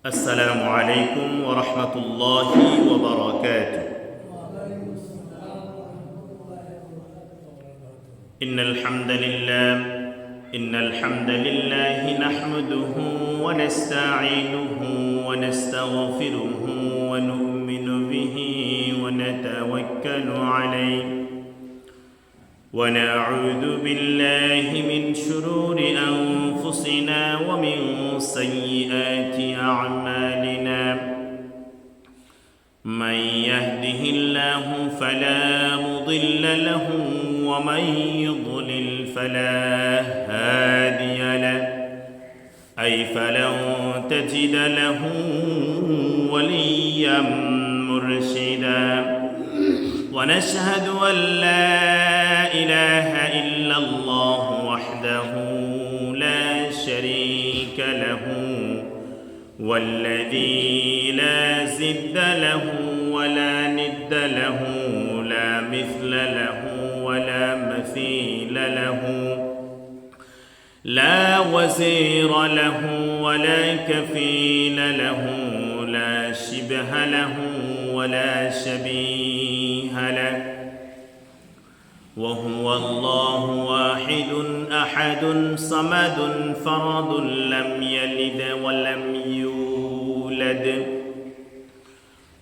السلام عليكم ورحمة الله وبركاته. إن الحمد لله نحمده ونستعينه ونستغفره ونؤمن به ونتوكل عليه ونعوذ بالله من شرور أنفسنا ومن سيئات أعمالنا. من يهده الله فلا مضل له ومن يضلل فلا هادي له، أي فلن تجد له وليا مرشدا. ونشهد أن لا إله إلا الله وحده لا شريك له، والذي لا زد له ولا ند له، لا مثل له ولا مثيل له، لا وزير له ولا كفيل له، لا شبه له ولا شبيه له. وهو الله واحد أحد صمد فرد لم يلد ولم يولد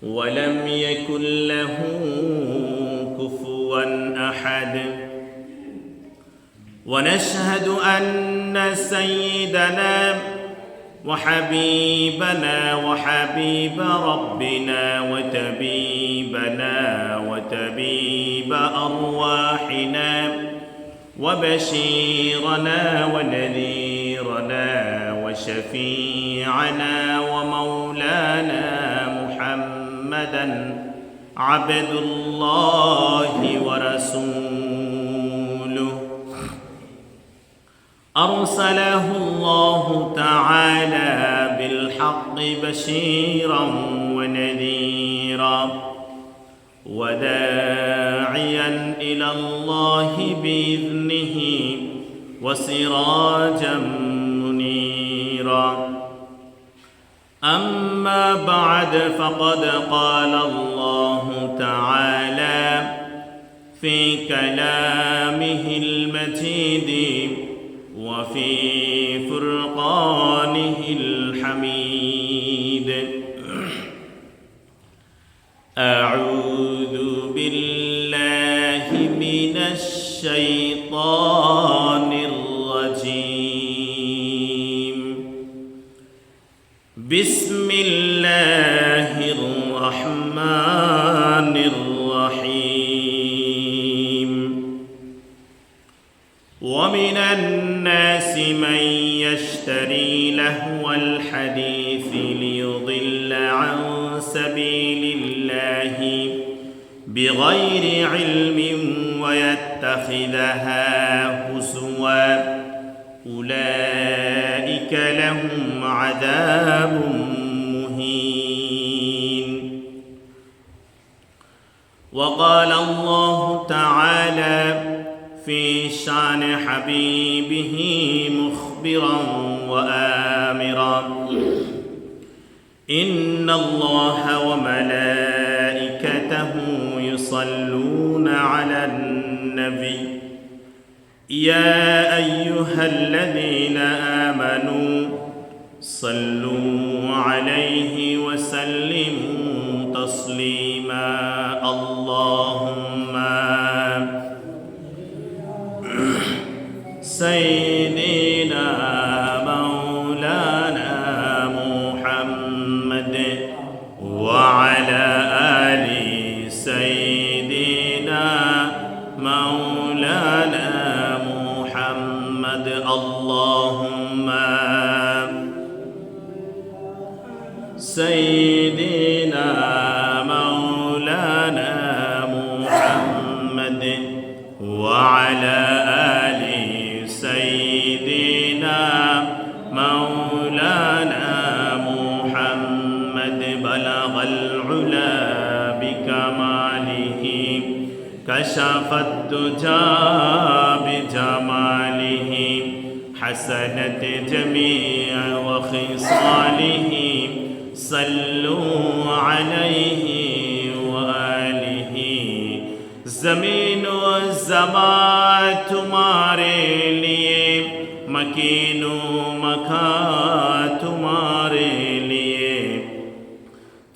ولم يكن له كفوا أحد. ونشهد أن سيدنا وحبيبنا وحبيب ربنا وتبيبنا وتبيب أرواحنا وبشيرنا ونذيرنا وشفيعنا ومولانا محمدا عبد الله ورسوله، أرسله الله تعالى بالحق بشيرا ونذيرا وداعيا إلى الله بإذنه وسراجا منيرا. أما بعد، فقد قال الله تعالى في كلامه المجيد وفي فرقانه الحميد: أعوذ بالله من الشيطان الرجيم. بسم الله الرحمن الرحيم. ومن الناس من يشتري لهو الحديث ليضل عن سبيل الله بغير علم ويتخذها هزوا، أولئك لهم عذاب مهين. وقال الله تعالى في شان حبيبه مخبرا وآمرا: إن الله وملائكته يصلون على النبي يا أيها الذين آمنوا صلوا عليه وسلموا تسليما. اللهم سيدنا مولانا محمد وعلى آل سيدنا مولانا محمد. اللهم سيدنا مولانا محمد وعلى آل سيدنا مولانا محمد. بلغ العلا بكماله كشف الدجى بجماله حسنت جميع وخصاله صلوا عليه وآله ज़मीन व ज़मान तुम्हारे लिए मकीन मकान तुम्हारे लिए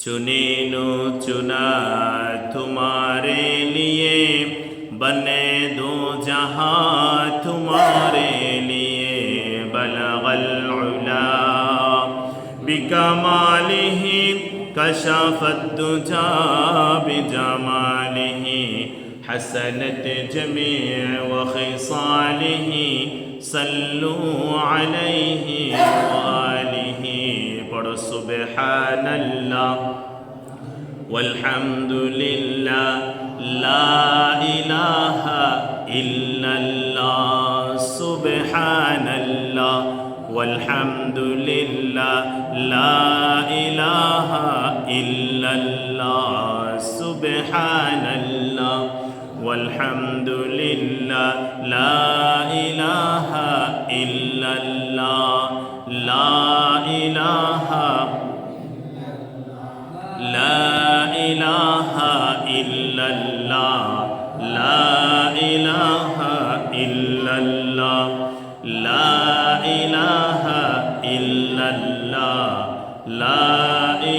चुनीनो चुना तुम्हारे लिए बने दो जहां तुम्हारे लिए बलगल उला बिकमालिही कशफत दुजा बिजमालिही हसनत जमीअ व खिसालिही सल्लू अलैहि व आलिही पढ़ो सुब्हानल्लाह वल्हम्दुलिल्लाह ला इलाहा इल्लल्लाह सुब्हानल्लाह वल्हम्दुलिल्लाह ला इलाहा इल्लल्लाह सुब्हानल्लाह वल्हम्दुलिल्लाह ला इलाहा इल्लल्लाह ला इलाहा इल्लल्लाह ला इलाहा इल्लल्लाह ला इलाहा इल्लल्लाह ला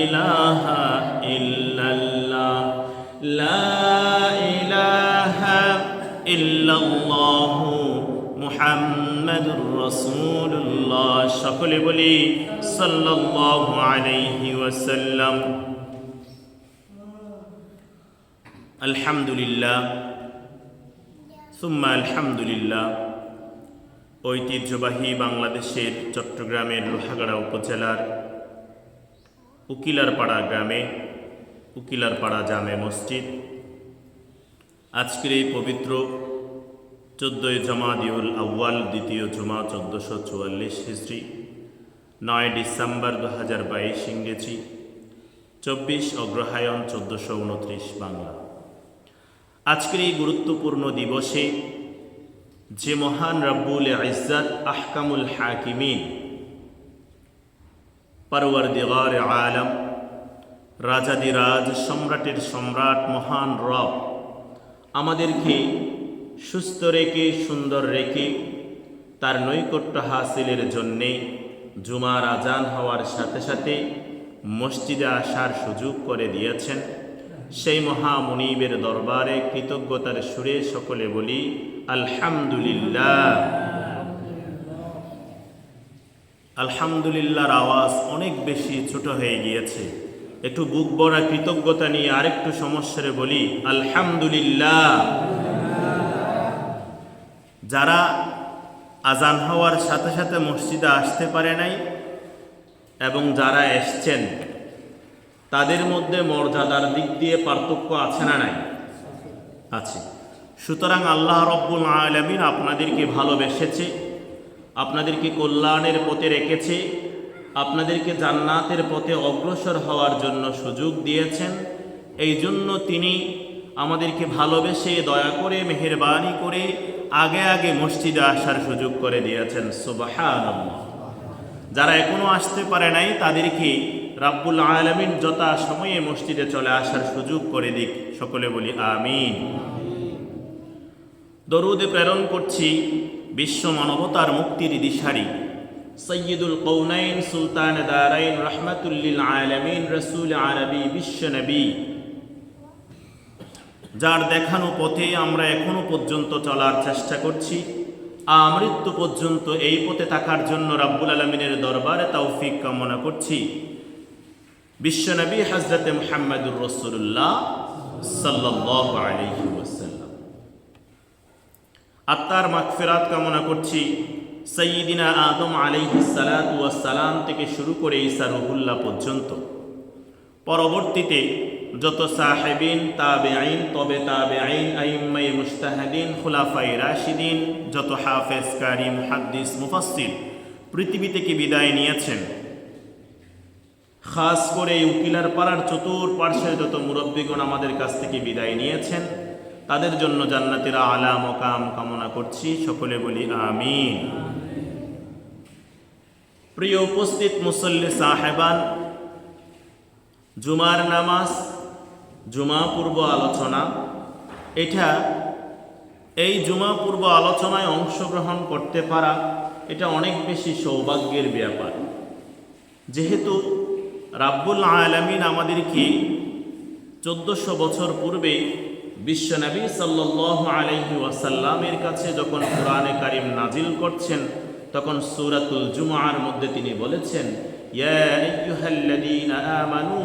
इलाहा इल्लल्लाह ला इलाहा इल्लल्लाह मुहम्मदुर रसूलुल्लाह সকলে বলি সাল্লাল্লাহু আলাইহি ওয়াসাল্লাম। আলহামদুলিল্লাহ সুম্মা আলহামদুলিল্লাহ। ঐতিহ্যবাহী বাংলাদেশের চট্টগ্রামের লোহাগাড়া উপজেলার উকিলারপাড়া গ্রামে উকিলারপাড়া জামে মসজিদ আজকের এই পবিত্র 14 জমাদিউল আউয়াল দ্বিতীয় জুমা 1444 হিজরি 9 ডিসেম্বর 2022 ইংরেজি 24 অগ্রহায়ণ 1429 বাংলা। আজকের এই গুরুত্বপূর্ণ দিবসে যে মহান রব্বুল ইজ্জত আহকামুল হাকিমিন পরওয়ারদিগার আলম রাজাদিরাজ সম্রাটের সম্রাট মহান রব আমাদেরকে সুস্থ রেখে সুন্দর রেখে তার নৈকট্য হাসিলের জন্যে জুমার আজান হওয়ার সাথে সাথে মসজিদে আসার সুযোগ করে দিয়েছেন। সেই মহামনিবের দরবারে কৃতজ্ঞতার সুরে সকলে বলি আলহামদুলিল্লাহ। আলহামদুলিল্লাহর আওয়াজ অনেক বেশি ছোট হয়ে গিয়েছে, একটু বুক ভরা কৃতজ্ঞতা নিয়ে আরেকটু সমস্যারে বলি আলহামদুলিল্লাহ। যারা আজান হওয়ার সাথে সাথে মসজিদে আসতে পারে নাই এবং যারা এসছেন তাদের মধ্যে মর্যাদার দিক দিয়ে পার্থক্য আছে না নাই? আছে। সুতরাং আল্লাহ রব্বুল আলামিন আপনাদেরকে ভালোবেসেছে, আপনাদেরকে কল্যাণের পথে রেখেছে, আপনাদেরকে জান্নাতের পথে অগ্রসর হওয়ার জন্য সুযোগ দিয়েছেন। এই জন্য তিনি আমাদেরকে ভালোবেসে দয়া করে মেহেরবানি করে আগে আগে মসজিদে আসার সুযোগ করে দিয়েছেন। সুবহানাল্লাহ। যারা এখনো আসতে পারে নাই তাদেরকে রাব্বুল আলামিন যথা সময়ে মসজিদে চলে আসার সুযোগ করে দিক, সকলে বলি আমিন। দরুদ প্রেরণ করছি বিশ্ব মানবতার মুক্তির দিশারি সৈয়দুল কৌনাইন সুলতান দারাইন রহমাতুল লিল আলামিন রাসূল আরবি বিশ্ব নবী, যার দেখানো পথে আমরা এখনো পর্যন্ত চলার চেষ্টা করছি। আমৃত্যু পর্যন্ত এই পথে থাকার জন্য রাব্বুল আলামিনের দরবারে তৌফিক কামনা করছি। বিশ্বনবী হযরতে মুহাম্মদুর রাসূলুল্লাহ সাল্লাল্লাহু আলাইহি ওয়াসাল্লাম আত্মার মাগফিরাত কামনা করছি। সাইয়্যিদিনা আদম আলাইহিস সালাতু ওয়াস সালাম থেকে শুরু করে ঈসা রুহুল্লাহ পর্যন্ত পরবর্তীতে যত সাহেবিন তাবেঈন তবে তাবেঈন আইম্মায়ে মুজতাহিদিন খুলাফায়ে রাশিদিন যত হাফেজ কারি মুহাদ্দিস মুফাসসির পৃথিবী থেকে বিদায় নিয়েছেন, খাস করে উকিলার পাড়ার চতুর্পার্শ্বের যত মুরব্বীগণ আমাদের কাছ থেকে বিদায় নিয়েছেন, তাদের জন্য জান্নাতের আলা মকাম কামনা করছি, সকলে বলি আমিন। প্রিয় উপস্থিত মুসল্লি সাহেবান, জুমার নামাজ, জুমা পূর্ব আলোচনা, এই জুমা পূর্ব আলোচনায় অংশগ্রহণ করতে পারা এটা অনেক বেশি সৌভাগ্যের ব্যাপার। যেহেতু রাব্বুল আলামিন আমাদেরকে 1400 বছর পূর্বে বিশ্বনবী সাল্লাল্লাহু আলাইহি ওয়াসাল্লামের কাছে যখন কোরআনে কারীম নাজিল করছেন, তখন সূরাতুল জুমআর মধ্যে তিনি বলেছেন, ইয়া আইয়ুহাল্লাযীনা আমানু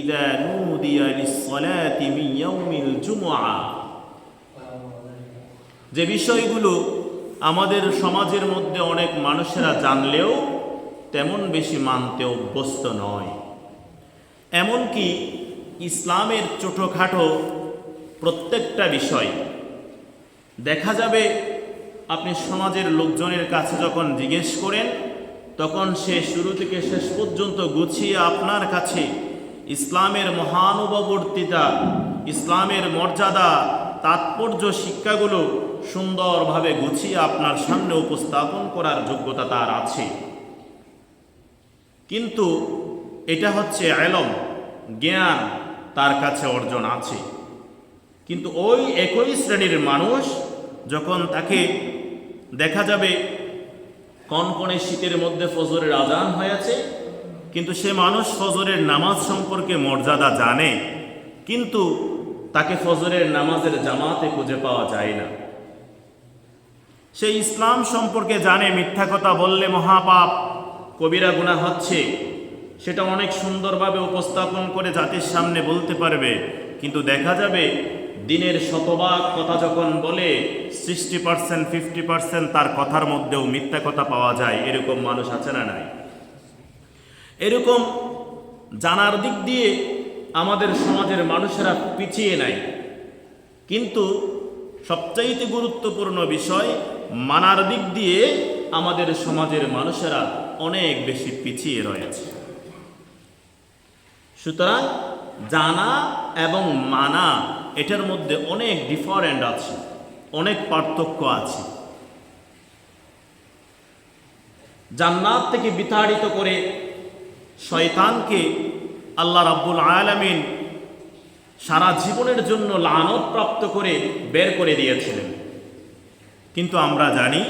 ইযা নুদিয়া লিস-সালাতি মিন ইয়াউমিল জুমআ। যে বিষয়গুলো আমাদের সমাজের মধ্যে অনেক মানুষেরা জানলেও তেমন বেশি মানতে অভ্যস্ত নয়। এমনকি ইসলামের ছোটোখাটো প্রত্যেকটা বিষয় দেখা যাবে, আপনি সমাজের লোকজনের কাছে যখন জিজ্ঞেস করেন, তখন সে শুরু থেকে শেষ পর্যন্ত গুছিয়ে আপনার কাছে ইসলামের মহানুভবর্তিতা, ইসলামের মর্যাদা, তাৎপর্য, শিক্ষাগুলো সুন্দরভাবে গুছিয়ে আপনার সামনে উপস্থাপন করার যোগ্যতা তার আছে। কিন্তু এটা হচ্ছে ইলম, জ্ঞান তার কাছে অর্জন আছে। কিন্তু ওই একই শ্রেণীর মানুষ যখন তাকে দেখা যাবে কনকনে শীতের মধ্যে ফজরের আজান হয়েছে, কিন্তু সে মানুষ ফজরের নামাজ সম্পর্কে মর্যাদা জানে, কিন্তু তাকে ফজরের নামাজের জামাতে খুঁজে পাওয়া যায় না। সে ইসলাম সম্পর্কে জানে, মিথ্যা কথা বললে মহাপাপ, কবিরা গুনাহ হচ্ছে, সেটা অনেক সুন্দরভাবে উপস্থাপন করে জাতির সামনে বলতে পারবে। কিন্তু দেখা যাবে দিনের শতভাগ কথা যখন বলে 60% 50% তার কথার মধ্যেও মিথ্যা কথা পাওয়া যায়। এরকম মানুষ আছে না নাই? এরকম জানার দিক দিয়ে আমাদের সমাজের মানুষেরা পিছিয়ে নাই, কিন্তু সবচাইতে গুরুত্বপূর্ণ বিষয় মানার দিক দিয়ে আমাদের সমাজের মানুষেরা অনেক বেশি পিছিয়ে রয়েছে। সুতরাং জানা এবং মানা এটার মধ্যে অনেক ডিফারেন্ট আছে, অনেক পার্থক্য আছে। জান্নাত থেকে বিতাড়িত করে শয়তানকে আল্লাহ রাব্বুল আলামিন সারা জীবনের জন্য লানত প্রাপ্ত করে বের করে দিয়েছিলেন। কিন্তু আমরা জানি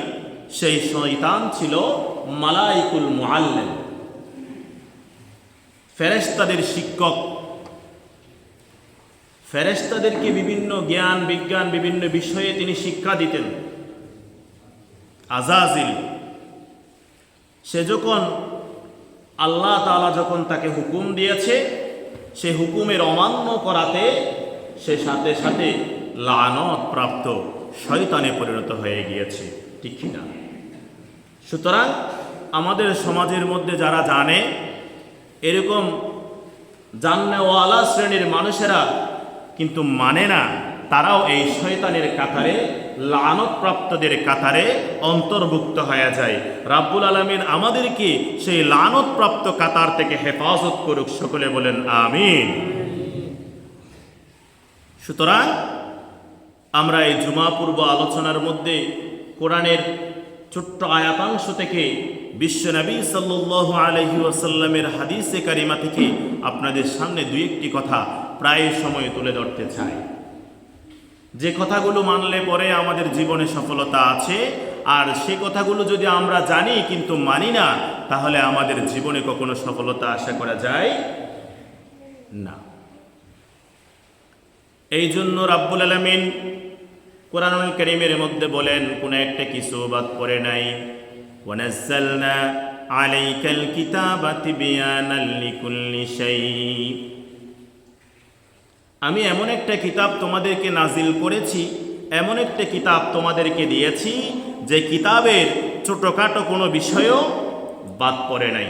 সেই শয়তান ছিল মালাইকুল মুআল্লিম, ফেরেশতাদের শিক্ষক। ফেরেশতাদেরকে বিভিন্ন জ্ঞান বিজ্ঞান বিভিন্ন বিষয়ে তিনি শিক্ষা দিতেন। আজাজিল সে যখন আল্লাহ তাআলা যখন তাকে হুকুম দিয়েছে, সে হুকুমের অমান্য করাতে সে সাথে সাথে লানত প্রাপ্ত শয়তানে পরিণত হয়ে গিয়েছে, ঠিক কিনা? সুতরাং আমাদের সমাজের মধ্যে যারা জানে, এরকম জাননেওয়ালা শ্রেণীর মানুষেরা কিন্তু মানে না, তারাও এই শয়তানের কাতারে, লানতপ্রাপ্তদের কাতারে অন্তর্ভুক্ত হয়ে যায়। রাব্বুল আলামিন আমাদেরকে সেই লানতপ্রাপ্ত কাতার থেকে হেফাজত করুক, সকলে বলেন আমিন। সুতরাং আমরা এই জুমা পূর্ব আলোচনার মধ্যে কোরআনের ছোট্ট আয়াতাংশ থেকে বিশ্বনবী সাল্লাল্লাহু আলাইহি ওয়াসাল্লামের হাদিসে কারিমা থেকে আপনাদের সামনে দুই একটি কথা প্রায় সময় তুলে ধরতে চাই, যে কথাগুলো মানলে পরে আমাদের জীবনে সফলতা আছে। আর সে কথাগুলো যদি আমরা জানি কিন্তু মানি না, তাহলে আমাদের জীবনে কখনো সফলতা আশা করা যায় না। এই জন্য রাব্বুল আলামিন কোরআনুল কারীমের মধ্যে বলেন, কোন একটা কিছু বাদ পড়ে নাই। ওয়ানাজ্জালনা আলাইকাল কিতাবা তিবয়ানাল লিকুল্লি শাই। আমি এমন একটা কিতাব তোমাদেরকে নাজিল করেছি, এমন একটা কিতাব তোমাদেরকে দিয়েছি যে কিতাবের ছোটখাটো কোনো বিষয়ও বাদ পড়ে নাই।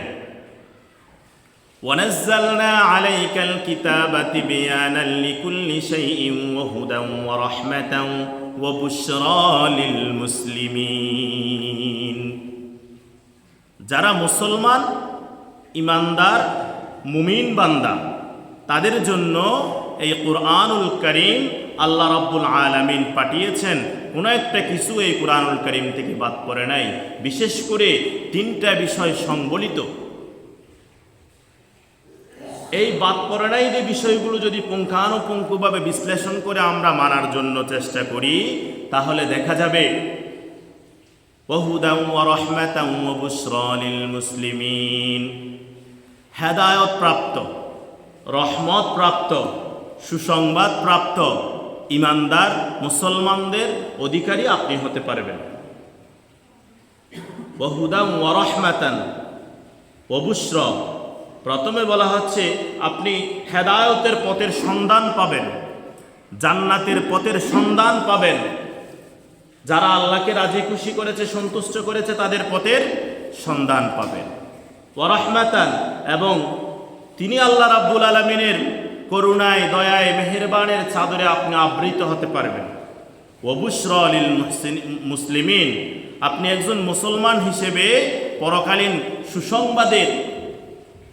ওয়ানাজ্জালনা আলাইকাল কিতাবা তিবয়ানাল লিকুল্লি শাইইন ওয়া হুদান ওয়া রাহমাতান ওয়া বুশরা লিল মুসলিমিন। যারা মুসলমান, ইমানদার, মুমিন বান্দা, তাদের জন্য এই কুরআনুল কারীম আল্লাহ রাব্বুল আলামিন পাঠিয়েছেন। কোনো একটা কিছু এই কুরআনুল কারীম থেকে বাদ পড়ে নাই। বিশেষ করে তিনটা বিষয় সংবলিত। এই বাদ পড়ে নাই যে বিষয়গুলো যদি পুঙ্খানুপুঙ্খভাবে বিশ্লেষণ করে আমরা মানার জন্য চেষ্টা করি, তাহলে দেখা যাবে ওয়াহুদাও ওয়া রাহমাতাও ওয়া বুশরা লিল মুসলিমিন, হেদায়েত প্রাপ্ত, রহমত প্রাপ্ত, সুসংবাদ প্রাপ্ত ইমানদার মুসলমানদের অধিকারী আপনি হতে পারবেন। ওয়াহুদাও ওয়া রাহমাতান ওয়া বুশরা, প্রথমে বলা হচ্ছে আপনি হেদায়েতের পথের সন্ধান পাবেন, জান্নাতের পথের সন্ধান পাবেন। যারা আল্লাহকে রাজি খুশি করেছে, সন্তুষ্ট করেছে, তাদের পথের সন্ধান পাবেন। ওয়া রাহমাতান, এবং তিনি আল্লাহ রাব্বুল আলামিনের করুণায়, দয়ায়, মেহেরবানের চাদরে আপনি আবৃত হতে পারবেন। ওয়া বুশরা লিল মুসলিমিন, আপনি একজন মুসলমান হিসেবে পরকালীন সুসংবাদের,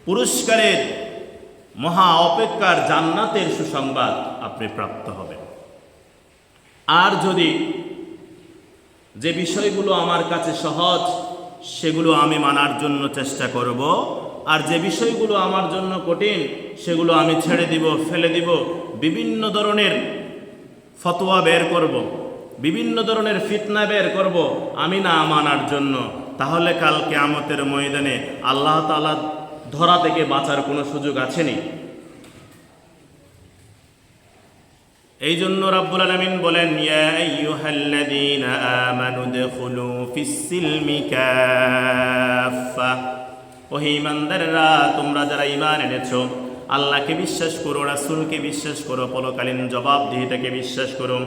পুরস্কারের, মহা অপেক্ষার জান্নাতের সুসংবাদ আপনি প্রাপ্ত হবেন। আর যদি যে বিষয়গুলো আমার কাছে সহজ সেগুলো আমি মানার জন্য চেষ্টা করব, আর যে বিষয়গুলো আমার জন্য কঠিন সেগুলো আমি ছেড়ে দিব, ফেলে দিব, বিভিন্ন ধরনের ফতোয়া বের করব, বিভিন্ন ধরনের ফিতনা বের করব আমি না মানার জন্য, তাহলে কাল কিয়ামতের ময়দানে আল্লাহ তাআলা ধরা থেকে বাঁচার কোনো সুযোগ আছেনি। এই জন্য রাব্বুল আলামিন বলেন, ইয়া আইয়ুহাল্লাযীনা আমানু দুখুলু ফিস-সিলমি কাফা, ও হে ঈমানদাররা, তোমরা যারা ঈমান এনেছো, আল্লাহকে বিশ্বাস করো, রাসূলকে বিশ্বাস করো, পরকালীন জবাবদিহিতাকে বিশ্বাস করো,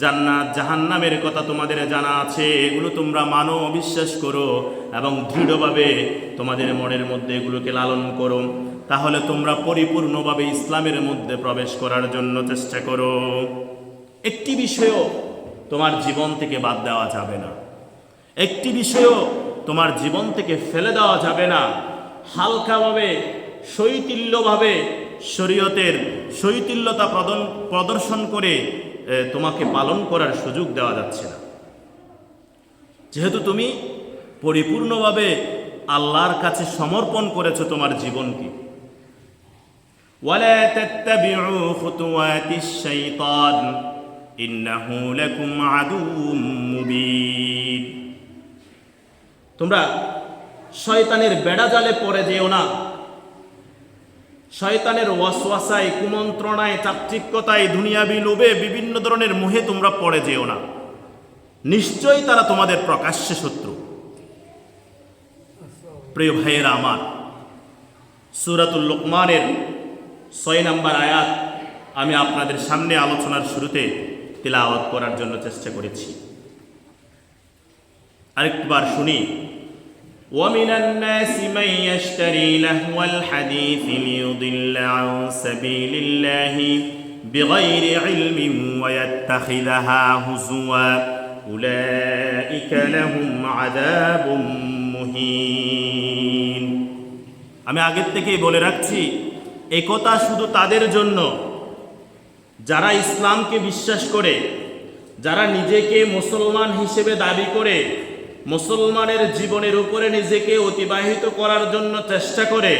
জান্নাত জাহান্নামের কথা তোমাদের জানা আছে, এগুলো তোমরা মানো, বিশ্বাস করো এবং দৃঢ়ভাবে তোমাদের মনের মধ্যে এগুলোকে লালন করো, তাহলে তোমরা পরিপূর্ণভাবে ইসলামের মধ্যে প্রবেশ করার জন্য চেষ্টা করো। একটি বিষয়ও তোমার জীবন থেকে বাদ দেওয়া যাবে না, একটি বিষয়ও তোমার জীবন থেকে ফেলে দেওয়া যাবে না। হালকাভাবে, শৈথিল্যভাবে শরীয়তের শৈথিল্যতা প্রদর্শন করে তোমাকে পালন করার সুযোগ দেওয়া যাচ্ছে না, যেহেতু তুমি পরিপূর্ণভাবে আল্লাহর কাছে সমর্পণ করেছো তোমার জীবনকে। ওয়ালা তাত্তাবিউ খুতুওয়াতিশ শাইতান ইন্নাহু লাকুম আদুউম মুবিন, তোমরা শয়তানের বেড়াজালে পড়ে যেও না, শয়তানের ওয়াসওয়াসায়, কুমন্ত্রণায়, চাকচিক্যতায়, দুনিয়াবি লোভে, বিভিন্ন ধরনের মোহে তোমরা পড়ে যেও না, নিশ্চয়ই তারা তোমাদের প্রকাশ্যে শত্রু। প্রিয় ভাইয়েরা আমার, সূরাতুল লুকমানের 6 নম্বর আয়াত আমি আপনাদের সামনে আলোচনার শুরুতে তিলাওয়াত করার জন্য চেষ্টা করেছি। আরেকবার শুনি। وَمِنَ النَّاسِ مَن يَشْتَرِي لَهْوَ الْحَدِيثِ لِيُضِلَّ عَن سَبِيلِ اللَّهِ بِغَيْرِ عِلْمٍ وَيَتَّخِذَهَا هُزُوًا أُولَئِكَ لَهُمْ عَذَابٌ مُهِينٌ। আমি আগের থেকেই বলে রাখছি, একথা শুধু তাদের জন্য যারা ইসলামকে বিশ্বাস করে, যারা নিজেকে মুসলমান হিসেবে দাবি করে, মুসলমানের জীবনের উপরে নিজেকে অতিবাহিত করার জন্য চেষ্টা করে,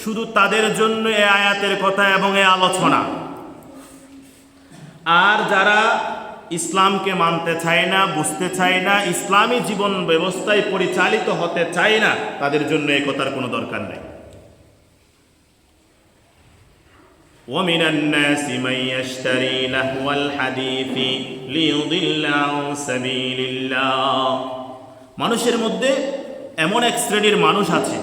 শুধু তাদের জন্য এই আয়াতের কথা এবং এই আলোচনা। আর যারা ইসলামকে মানতে চায় না, বুঝতে চায় না, ইসলামী জীবন ব্যবস্থায় পরিচালিত হতে চায় না, তাদের জন্য এই কথার কোনো দরকার নেই। وَمِنَ النَّاسِ مَن يَشْتَرِي لَهْوَ الْحَدِيثِ لِيُضِلَّ عَن سَبِيلِ اللَّهِ, মানুষের মধ্যে এমন এক শ্রেণীর মানুষ আছে,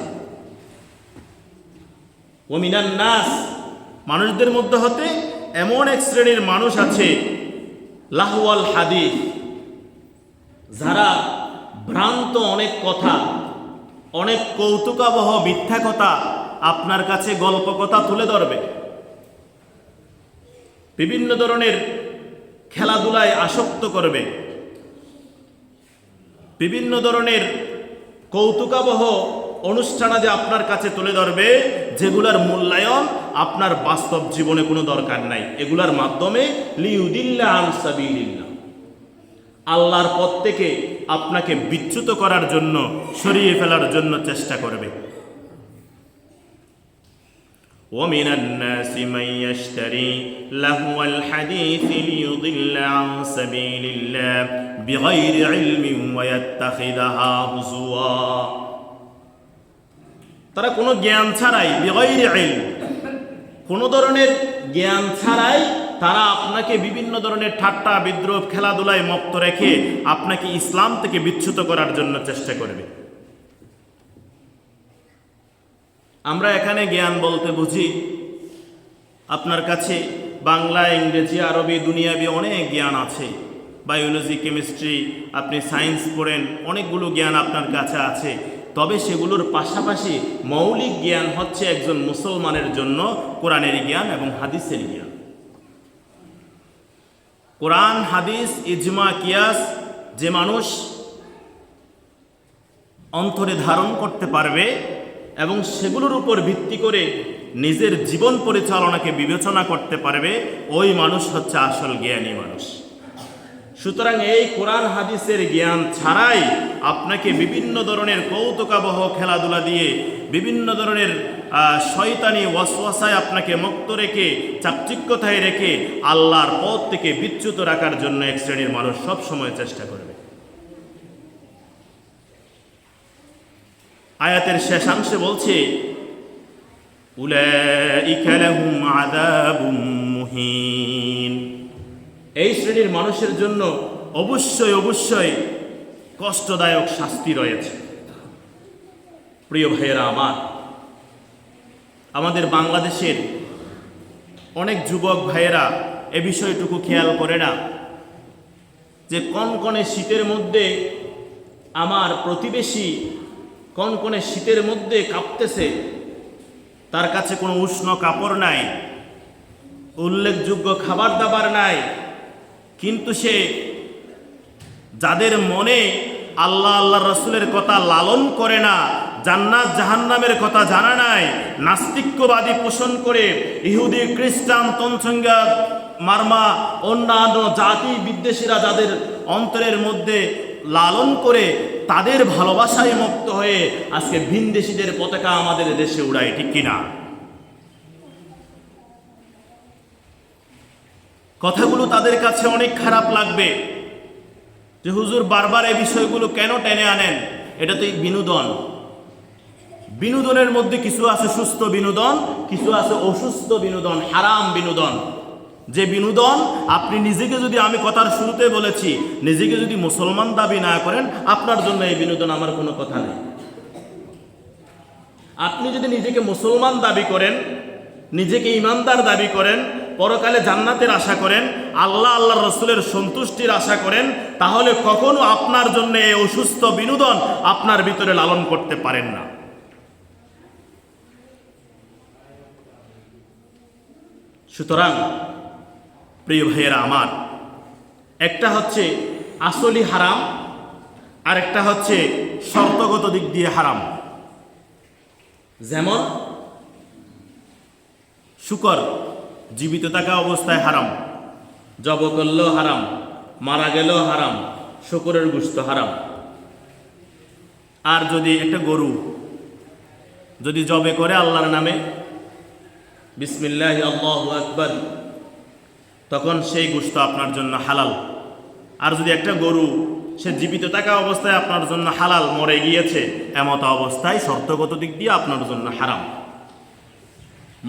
ওমিনান নাস, মানুষদের মধ্যে হতে এমন এক শ্রেণীর মানুষ আছে, লাহওয়াল হাদিস, যারা ভ্রান্ত অনেক কথা, অনেক কৌতুকাবহ মিথ্যা কথা আপনার কাছে গল্প কথা তুলে ধরবে, বিভিন্ন ধরনের খেলাধুলায় আসক্ত করবে, বিভিন্ন ধরনের কৌতুকাবহ অনুষ্ঠানাদি আপনার কাছে তুলে ধরবে, যেগুলার মূল্যায়ন আপনার বাস্তব জীবনে কোনো দরকার নাই। এগুলার মাধ্যমে লিউদিল্লা আন সাবিলিল্লাহ, আল্লাহর পথ থেকে আপনাকে বিচ্যুত করার জন্য, সরিয়ে ফেলার জন্য চেষ্টা করবে। ومن الناس من يشتري لهو الحديث ليضل عن سبيل الله بغير علم ويتخذها هزوا তারা কোনো জ্ঞান ছাড়াই বিগৈরি ইলম, কোনো ধরনের জ্ঞান ছাড়াই তারা আপনাকে বিভিন্ন ধরনের ঠাট্টা বিদ্রূপ খেলাধুলায় মত্ত রেখে আপনাকে ইসলাম থেকে বিচ্যুত করার জন্য চেষ্টা করবে। আমরা এখানে জ্ঞান বলতে বুঝি আপনার কাছে বাংলা, ইংরেজি, আরবি, দুনিয়াবি অনেক জ্ঞান আছে, বায়োলজি, কেমিস্ট্রি, আপনি সায়েন্স পড়েন, অনেকগুলো জ্ঞান আপনার কাছে আছে। তবে সেগুলোর পাশাপাশি মৌলিক জ্ঞান হচ্ছে একজন মুসলমানের জন্য কোরআনের জ্ঞান এবং হাদিসের জ্ঞান। কোরআন, হাদিস, ইজমা, কিয়াস যে মানুষ অন্তরে ধারণ করতে পারবে এবং সেগুলোর উপর ভিত্তি করে নিজের জীবন পরিচালনাকে বিবেচনা করতে পারবে, ওই মানুষ হচ্ছে আসল জ্ঞানী মানুষ। সুতরাং এই কোরআন হাদিসের জ্ঞান ছাড়াই আপনাকে বিভিন্ন ধরনের কৌতুকাবহ খেলাধুলা দিয়ে, বিভিন্ন ধরনের শয়তানি ওয়াসওয়াসায় আপনাকে মুক্ত রেখে, চাকচিক্যতায় রেখে আল্লাহর পথ থেকে বিচ্যুত রাখার জন্য এক শ্রেণীর মানুষ সব সময় চেষ্টা করবে। আয়াতের শেষাংশে বলছে, উলাইকা লাহুম আযাবুম মুহিন, এই শ্রেণীর মানুষের জন্য অবশ্যই অবশ্যই কষ্টদায়ক শাস্তি রয়েছে। প্রিয় ভাইয়েরা আমার, আমাদের বাংলাদেশের অনেক যুবক ভাইয়েরা এ বিষয়টুকু খেয়াল করে না যে কনকনে শীতের মধ্যে আমার প্রতিবেশী কনকনে শীতের মধ্যে কাঁপতেছে, তার কাছে কোনো উষ্ণ কাপড় নাই, উল্লেখযোগ্য খাবার দাবার নাই, কিন্তু সে যাদের মনে আল্লাহ আল্লাহ রসুলের কথা লালন করে না, জান্নাত জাহান্নামের কথা জানা নাই, নাস্তিক্যবাদী পোষণ করে ইহুদি, খ্রিস্টান, তনসংজ্ঞা, মারমা, অন্যান্য জাতি বিদ্বেষীরা যাদের অন্তরের মধ্যে লালন করে, তাদের ভালোবাসায় মুক্ত হয়ে আজকে ভিনদেশীদের পতাকা আমাদের দেশে উড়ায়, ঠিক কিনা? কথাগুলো তাদের কাছে অনেক খারাপ লাগবে যে হুজুর বারবার এই বিষয়গুলো কেন টেনে আনেন? এটা তো বিনোদন। বিনোদনের মধ্যে কিছু আছে সুস্থ বিনোদন, কিছু আছে অসুস্থ বিনোদন, হারাম বিনোদন। যে বিনোদন আপনি নিজেকে, যদি আমি কথার শুরুতে বলেছি, নিজেকে যদি মুসলমান দাবি না করেন, আপনার জন্য এই বিনোদন আমার কোনো কথা নেই। আপনি যদি নিজেকে মুসলমান দাবি করেন, নিজেকে ইমানদার দাবি করেন, পরকালে জান্নাতের আশা করেন, আল্লাহ আল্লাহ রসুলের সন্তুষ্টির আশা করেন, তাহলে কখনো আপনার জন্য এই অসুস্থ বিনোদন আপনার ভিতরে লালন করতে পারেন না। সুতরাং প্রিয় ভাইয়েরা আমার, একটা হচ্ছে আসলি হারাম, আর একটা হচ্ছে শর্তগত দিক দিয়ে হারাম। যেমন শুকর জীবিত থাকা অবস্থায় হারাম, জব করলেও হারাম, মারা গেলেও হারাম, শুকরের গোশত হারাম। আর যদি একটা গরু যদি জবে করে আল্লাহর নামে, বিসমিল্লাহি আল্লাহু আকবার, তখন সেই গোশত আপনার জন্য হালাল। আর যদি একটা গরু সে জীবিত থাকা অবস্থায় আপনার জন্য হালাল, মরে গিয়েছে এমত অবস্থায় শর্তগত দিক দিয়ে আপনার জন্য হারাম।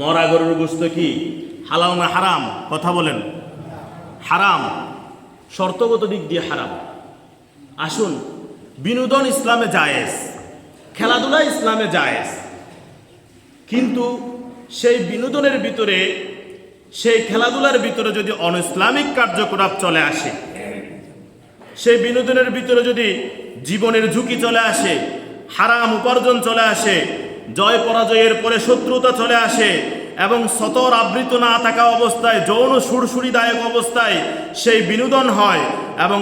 মরা গরুর গোশত কি হালাল না হারাম? কথা বলেন। হারাম, শর্তগত দিক দিয়ে হারাম। আসুন, বিনোদন ইসলামে জায়েজ, খেলাধুলা ইসলামে জায়েজ, কিন্তু সেই বিনোদনের ভিতরে, সেই খেলাধুলার ভিতরে যদি অনইসলামিক কার্যকলাপ চলে আসে, সেই বিনোদনের ভিতরে যদি জীবনের ঝুঁকি চলে আসে, হারাম উপার্জন চলে আসে, জয় পরাজয়ের পরে শত্রুতা চলে আসে, এবং সতর আবৃত না থাকা অবস্থায়, যৌন সুরসুরিদায়ক অবস্থায় সেই বিনোদন হয়, এবং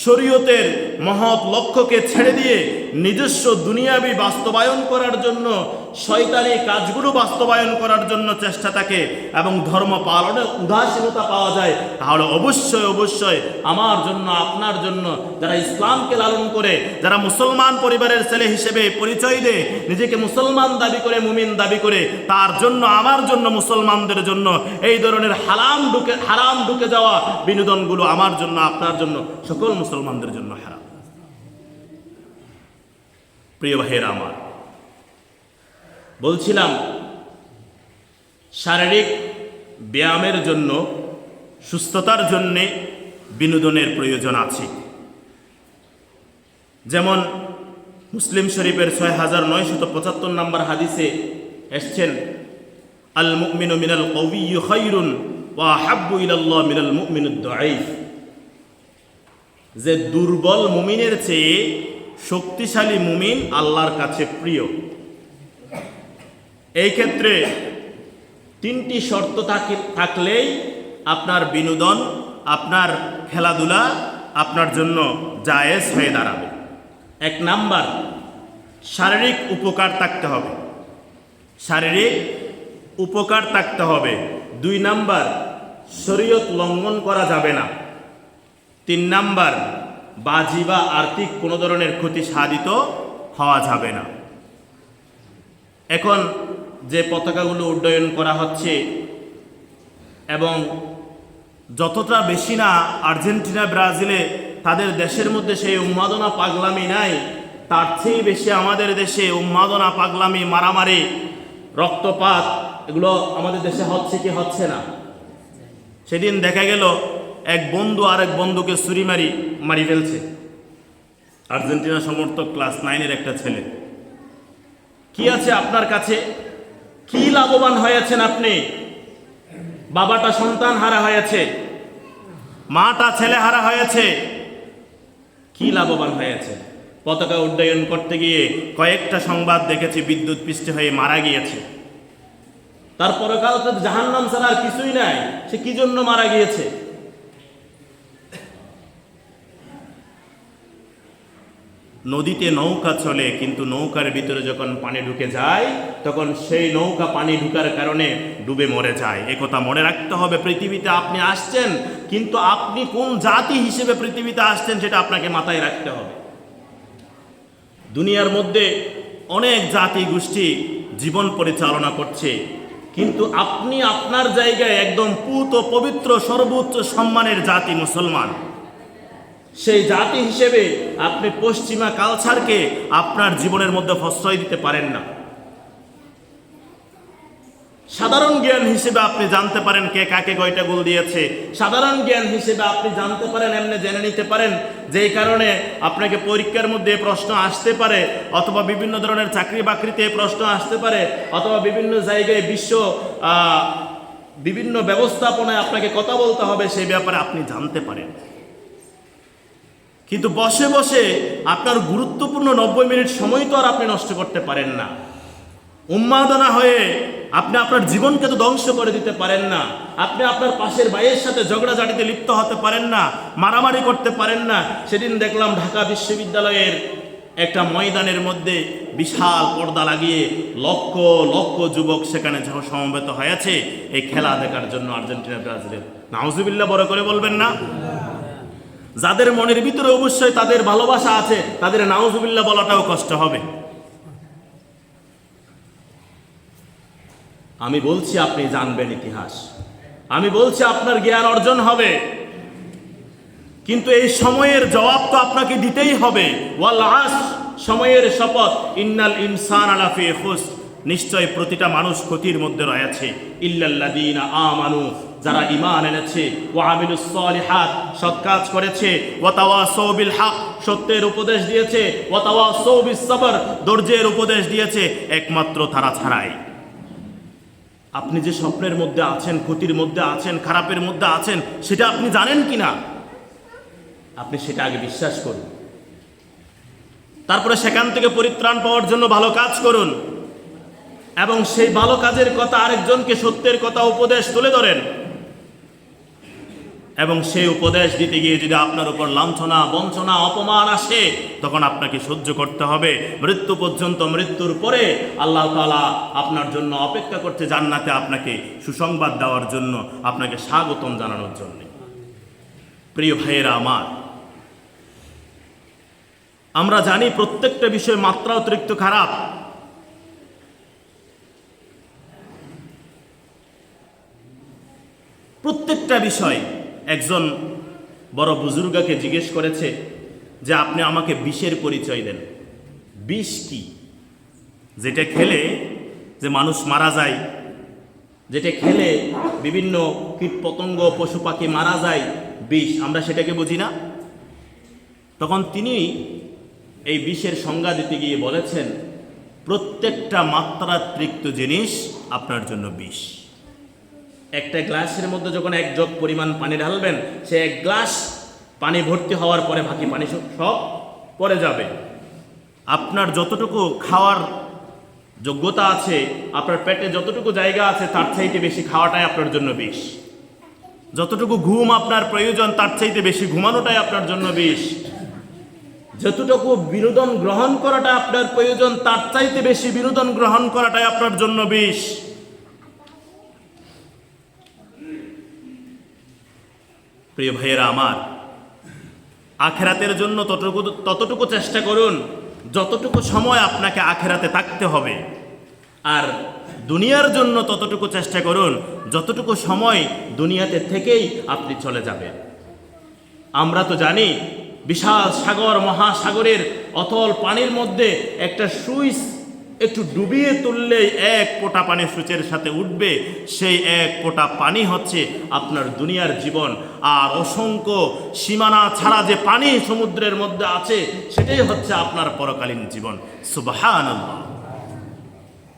শরীয়তের মহৎ লক্ষ্যকে ছেড়ে দিয়ে নিজস্ব দুনিয়াবি বাস্তবায়ন করার জন্য, শয়তানি কাজগুলো বাস্তবায়ন করার জন্য চেষ্টা থাকে এবং ধর্ম পালনে উদাসীনতা পাওয়া যায়, তাহলে অবশ্যই অবশ্যই আমার জন্য, আপনার জন্য, যারা ইসলামকে লালন করে, যারা মুসলমান পরিবারের ছেলে হিসেবে পরিচয় দেয়, নিজেকে মুসলমান দাবি করে, মুমিন দাবি করে, তার জন্য, আমার জন্য, মুসলমানদের জন্য এই ধরনের হারাম ঢুকে যাওয়া বিনোদনগুলো আমার জন্য, আপনার জন্য, সকল মুসলমানদের জন্য হারাম। প্রিয় ভাইয়েরা আমার, বলছিলাম শারীরিক ব্যায়ামের জন্য, সুস্থতার জন্যে বিনোদনের প্রয়োজন আছে। যেমন মুসলিম শরীফের 6975 নম্বর হাদিসে এসছেন, আল মুমিনু মিনাল কওয়িয়্যি খায়রুন ওয়া আহাব্বু ইলাল্লাহ মিনাল মুমিনিদ দাঈফ, যে দুর্বল মুমিনের চেয়ে শক্তিশালী মুমিন আল্লাহর কাছে প্রিয়। এই ক্ষেত্রে 3টি শর্ত থাকলেই আপনার বিনোদন, আপনার খেলাধুলা আপনার জন্য জায়েজ হয়ে দাঁড়াবে। 1 নাম্বার, শারীরিক উপকার থাকতে হবে, শারীরিক উপকার থাকতে হবে। 2 নাম্বার, শরীয়ত লঙ্ঘন করা যাবে না। 3 নাম্বার, বাজি বা আর্থিক কোনো ধরনের ক্ষতি সাধিত হওয়া যাবে না। এখন যে পতাকাগুলো উড্ডয়ন করা হচ্ছে, এবং যতটা বেশি না আর্জেন্টিনা, ব্রাজিলে তাদের দেশের মধ্যে সেই উন্মাদনা পাগলামি নাই, তার চেয়ে বেশি আমাদের দেশে উন্মাদনা পাগলামি, মারামারি, রক্তপাত, এগুলো আমাদের দেশে হচ্ছে কি হচ্ছে না? সেদিন দেখা গেল এক বন্ধু আরেক বন্ধুকে ছুরি মারি ফেলছে, আর্জেন্টিনা সমর্থক, ক্লাস 9-এর একটা ছেলে। কি আছে আপনার কাছে? কি লাভবান হয়েছেন আপনি? বাবাটা সন্তান হারা হয়েছে, মাটা ছেলে হারা হয়েছে, কি লাভবান হয়েছে? পতাকা উড্ডয়ন করতে গিয়ে কয়েকটা সংবাদ দেখেছি বিদ্যুৎ পৃষ্ঠে হয়ে মারা গিয়েছে। তারপরে কাল তো জাহান্নাম ছাড়া আর কিছুই নাই, সে কি জন্য মারা গিয়েছে? নদীতে নৌকা চলে, কিন্তু নৌকার ভিতরে যখন পানি ঢুকে যায় তখন সেই নৌকা পানি ঢুকার কারণে ডুবে মরে যায়। একথা মনে রাখতে হবে। পৃথিবীতে আপনি আসছেন, কিন্তু আপনি কোন জাতি হিসেবে পৃথিবীতে আসছেন সেটা আপনাকে মাথায় রাখতে হবে। দুনিয়ার মধ্যে অনেক জাতি গোষ্ঠী জীবন পরিচালনা করছে, কিন্তু আপনি আপনার জায়গায় একদম পুত পবিত্র সর্বোচ্চ সম্মানের জাতি মুসলমান। সেই জাতি হিসেবে আপনি পশ্চিমা কালচারকে আপনার জীবনের মধ্যে প্রশ্রয় দিতে পারেন না। সাধারণ জ্ঞান হিসেবে আপনি জানতে পারেন কে কাকে কয়টা গোল দিয়েছে, সাধারণ জ্ঞান হিসেবে আপনি জানতে পারেন, এমনি জেনে নিতে পারেন, যেই কারণে আপনাকে পরীক্ষার মধ্যে প্রশ্ন আসতে পারে, অথবা বিভিন্ন ধরনের চাকরি বাকরিতে প্রশ্ন আসতে পারে, অথবা বিভিন্ন জায়গায় বিভিন্ন ব্যবস্থাপনায় আপনাকে কথা বলতে হবে, সেই ব্যাপারে আপনি জানতে পারেন। কিন্তু বসে বসে আপনার গুরুত্বপূর্ণ 90 মিনিট সময় তো আর আপনি নষ্ট করতে পারেন না। উন্মাদনা হয়ে আপনি আপনার জীবনকে তো ধ্বংস করে দিতে পারেন না। আপনি আপনার পাশের ভাইয়ের সাথে ঝগড়াঝাটিতে লিপ্ত হতে পারেন না, মারামারি করতে পারেন না। সেদিন দেখলাম ঢাকা বিশ্ববিদ্যালয়ের একটা ময়দানের মধ্যে বিশাল পর্দা লাগিয়ে লক্ষ লক্ষ যুবক সেখানে সমবেত হয়েছে এই খেলা দেখার জন্য, আর্জেন্টিনা ব্রাজিলের। নাউজুবিল্লাহ বড় করে বলবেন না? যাদের মনের ভিতরে অবশ্যই তাদের ভালোবাসা আছে, তাদের নাউজুবিল্লাহ বলাটাও কষ্ট হবে। আমি বলছি আপনি জানবেন ইতিহাস, আমি বলছি আপনার জ্ঞান অর্জন হবে, কিন্তু এই সময়ের জবাব তো আপনাকে দিতেই হবে। ওয়াল আসর, সময়ের শপথ, ইন্নাল ইনসানা লাফি খুসর, নিশ্চয় প্রতিটা মানুষ ক্ষতির মধ্যে রয়েছে। ইল্লাল্লাযীনা আমানু, যারা ঈমান এনেছে, ওয়া আমিলুস সালিহাত, সৎ কাজ করেছে, ওয়া তাওয়াসাউ বিল হক, সত্যের উপদেশ দিয়েছে, ওয়া তাওয়াসাউ বিস সবর, ধৈর্যের উপদেশ দিয়েছে, একমাত্র তারা ছাড়াই। আপনি যে স্বপ্নের মধ্যে আছেন, ক্ষতির মধ্যে আছেন, খারাপের মধ্যে আছেন, সেটা আপনি জানেন কিনা? আপনি সেটা আগে বিশ্বাস করুন, তারপরে সেখান থেকে পরিত্রাণ পাওয়ার জন্য ভালো কাজ করুন, এবং সেই ভালো কাজের কথা আরেকজনকে সত্যের কথা উপদেশ তুলে ধরেন। এবং সেই উপদেশ দিতে গিয়ে যদি আপনার উপর লাঞ্ছনা, বঞ্চনা, অপমান আসে, তখন আপনাকে সহ্য করতে হবে মৃত্যু পর্যন্ত। মৃত্যুর পরে আল্লাহ তাআলা আপনার জন্য অপেক্ষা করছে জান্নাতে, আপনাকে সুসংবাদ দেওয়ার জন্য, আপনাকে স্বাগতম জানানোর জন্য। প্রিয় ভাইয়েরা আমার, আমরা জানি প্রত্যেকটা বিষয় মাত্রা অতিরিক্ত খারাপ। প্রত্যেকটা বিষয়। একজন বড় বুজুর্গকে জিজ্ঞেস করেছে যে আপনি আমাকে বিষের পরিচয় দেন। বিষ কি? যেটা খেলে যে মানুষ মারা যায়, যেটা খেলে বিভিন্ন কীটপতঙ্গ, পশু পাখি মারা যায়, বিষ, আমরা সেটাকে বুঝি না। তখন তিনি এই বিষের সংজ্ঞা দিতে গিয়ে বলেছেন, প্রত্যেকটা মাত্রাতিরিক্ত জিনিস আপনার জন্য বিষ। একটা গ্লাসের মধ্যে যখন এক জগ পরিমাণ পানি ঢালবেন, সে এক গ্লাস পানি ভর্তি হওয়ার পরে বাকি পানি সব পড়ে যাবে। আপনার যতটুকু খাওয়ার যোগ্যতা আছে, আপনার পেটে যতটুকু জায়গা আছে, তার চাইতে বেশি খাওয়াটাই আপনার জন্য বিষ। যতটুকু ঘুম আপনার প্রয়োজন, তার চাইতে বেশি ঘুমানোটাই আপনার জন্য বিষ। যতটুকু বিনোদন গ্রহণ করাটা আপনার প্রয়োজন, তার চাইতে বেশি বিনোদন গ্রহণ করাটাই আপনার জন্য বিষ। প্রিয় ভাইয়েরা আমার, আখেরাতের জন্য ততটুকু চেষ্টা করুন যতটুকু সময় আপনাকে আখেরাতে থাকতে হবে, আর দুনিয়ার জন্য ততটুকু চেষ্টা করুন যতটুকু সময় দুনিয়াতে থেকেই আপনি চলে যাবেন। আমরা তো জানি বিশাল সাগর, মহাসাগরের অতল পানির মধ্যে একটা সুইচ একটু ডুবিয়ে তুললেই এক ফোঁটা পানি সূচের সাথে উঠবে। সেই এক ফোঁটা পানি হচ্ছে আপনার দুনিয়ার জীবন। আর অসংখ্য সীমানা ছাড়া যে পানি সমুদ্রের মধ্যে আছে, সেটাই হচ্ছে আপনার পরকালীন জীবন। সুবহানাল্লাহ।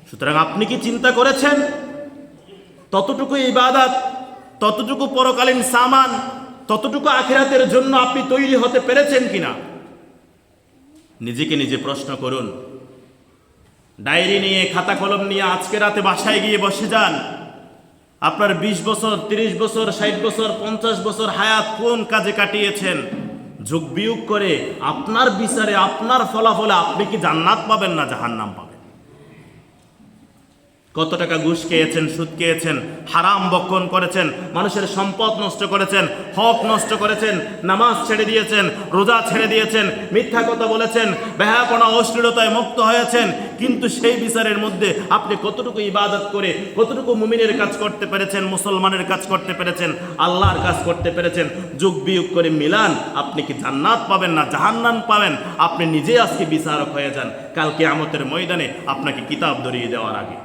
সুতরাং আপনি কি চিন্তা করেছেন ততটুকু ইবাদত, ততটুকু পরকালীন সামান, ততটুকু আখিরাতের জন্য আপনি তৈরি হতে পেরেছেন কিনা? নিজেকে নিজে প্রশ্ন করুন। ডায়েরি নিয়ে, খাতা কলম নিয়ে আজকে রাতে বাসায় গিয়ে বসে যান। আপনার 20 বছর, 30 বছর, 60 বছর, 50 বছর হায়াত কোন কাজে কাটিয়েছেন? যোগ বিয়োগ করে আপনার বিচারে, আপনার ফলাফলে আপনি কি জান্নাত পাবেন না জাহান্নাম পাবেন? কত টাকা ঘুষ খেয়েছেন, সুদ খেয়েছেন, হারাম বক্ষণ করেছেন, মানুষের সম্পদ নষ্ট করেছেন, হক নষ্ট করেছেন, নামাজ ছেড়ে দিয়েছেন, রোজা ছেড়ে দিয়েছেন, মিথ্যা কথা বলেছেন, বেহায়াপনা, অশ্লীলতায় মুক্ত হয়েছেন। কিন্তু সেই বিচারের মধ্যে আপনি কতটুকু ইবাদত করে, কতটুকু মুমিনের কাজ করতে পেরেছেন, মুসলমানের কাজ করতে পেরেছেন, আল্লাহর কাজ করতে পেরেছেন? যোগ বিয়োগ করে মিলান, আপনি কি জান্নাত পাবেন না জাহান্নাম পাবেন? আপনি নিজে আজকে বিচারক হয়ে যান কাল কিয়ামতের ময়দানে আপনাকে কিতাব ধরিয়ে দেওয়ার আগে।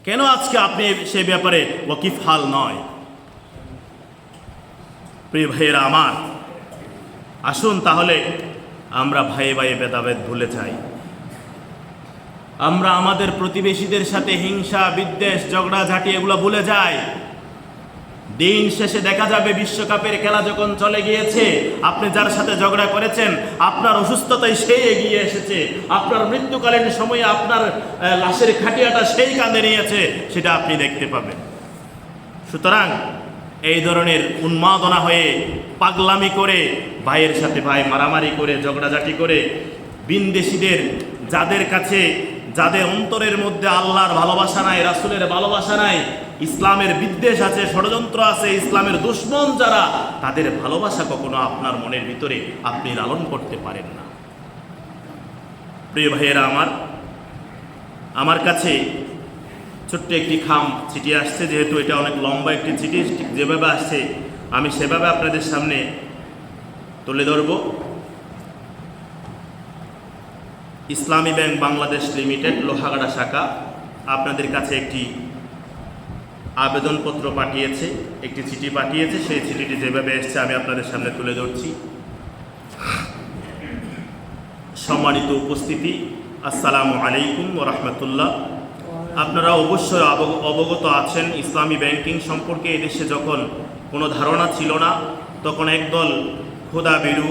কেন আজকে আপনি সে ব্যাপারে ওয়াকিফ হাল নয়? প্রিয় ভাইয়েরা আমার, আসুন তাহলে আমরা ভাইয়ে ভাইয়ে ভেদাভেদ ভুলে যাই। আমরা আমাদের প্রতিবেশীদের সাথে হিংসা, বিদ্বেষ, ঝগড়াঝাঁটি এগুলো ভুলে যাই। দিন শেষে দেখা যাবে বিশ্বকাপের খেলা যখন চলে গিয়েছে, আপনি যার সাথে ঝগড়া করেছেন, আপনার অসুস্থতায় সেই এগিয়ে এসেছে, আপনার মৃত্যুকালীন সময়ে আপনার লাশের খাটিয়াটা সেই কাঁধে নিয়েছে, সেটা আপনি দেখতে পাবেন। সুতরাং এই ধরনের উন্মাদনা হয়ে, পাগলামি করে, ভাইয়ের সাথে ভাই মারামারি করে, ঝগড়াঝাঁটি করে, বিনদেশীদের যাদের কাছে, যাদের অন্তরের মধ্যে আল্লাহর ভালোবাসা নাই, রাসূলের ভালোবাসা নাই, ইসলামের বিদ্বেষ আছে, ষড়যন্ত্র আছে, ইসলামের দুশমন যারা, তাদের ভালোবাসা কখনো আপনার মনের ভিতরে আপনি লালন করতে পারেন না। প্রিয় ভাইয়েরা আমার কাছে ছোট্ট একটি খাম চিঠি আসছে। যেহেতু এটা অনেক লম্বা একটি চিঠি, ঠিক যেভাবে আসছে আমি সেভাবে আপনাদের সামনে তুলে ধরব। ইসলামী ব্যাংক বাংলাদেশ লিমিটেড, লোহাগাড়া শাখা আপনাদের কাছে একটি আবেদনপত্র পাঠিয়েছে, একটি চিঠি পাঠিয়েছে। সেই চিঠিটি যেভাবে এসছে আমি আপনাদের সামনে তুলে ধরছি। সম্মানিত উপস্থিতি, আসসালামু আলাইকুম ওয়া রাহমাতুল্লাহ। আপনারা অবশ্যই অবগত আছেন ইসলামী ব্যাংকিং সম্পর্কে এদেশে যখন কোনো ধারণা ছিল না, তখন একদল খোদাভীরু,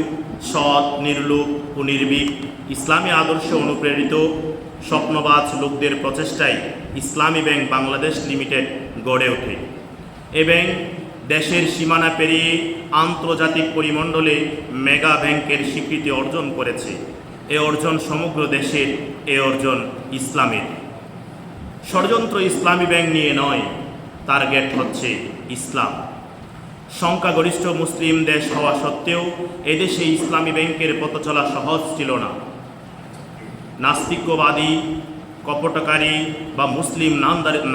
সৎ, নির্লোভ ও নির্ভীক, ইসলামী আদর্শে অনুপ্রেরিত স্বপ্নবাজ লোকদের প্রচেষ্টায় ইসলামী ব্যাংক বাংলাদেশ লিমিটেড গড়ে ওঠে। এ ব্যাংক দেশের সীমানা পেরিয়ে আন্তর্জাতিক পরিমণ্ডলে মেগা ব্যাংকের স্বীকৃতি অর্জন করেছে। এ অর্জন সমগ্র দেশের, এ অর্জন ইসলামের। ষড়যন্ত্র ইসলামী ব্যাংক নিয়ে নয়, টার্গেট হচ্ছে ইসলাম। সংখ্যাগরিষ্ঠ মুসলিম দেশ হওয়া সত্ত্বেও এদেশে ইসলামী ব্যাংকের পথ চলা সহজ ছিল না। নাস্তিক্যবাদী, কপটকারী বা মুসলিম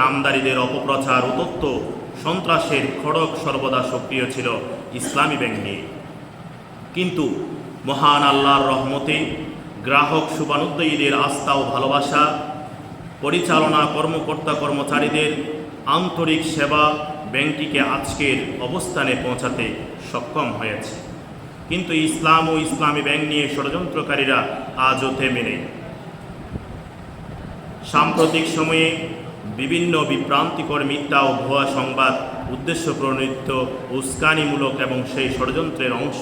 নামদারীদের অপপ্রচার, উদ্যত্ত সন্ত্রাসের খড়গ সর্বদা সক্রিয় ছিল ইসলামী ব্যাংক নিয়ে। কিন্তু মহান আল্লাহর রহমতে গ্রাহক শুভানুদ্দয়ীদের আস্থা ও ভালোবাসা, পরিচালনা কর্মকর্তা কর্মচারীদের আন্তরিক সেবা ব্যাংকটিকে আজকের অবস্থানে পৌঁছাতে সক্ষম হয়েছে। কিন্তু ইসলাম ও ইসলামী ব্যাংক নিয়ে ষড়যন্ত্রকারীরা আজও থেমে নেই। সাম্প্রতিক সময়ে বিভিন্ন বিভ্রান্তিকর মিথ্যা ও ভুয়া সংবাদ উদ্দেশ্য প্রণীত, উস্কানিমূলক এবং সেই ষড়যন্ত্রের অংশ।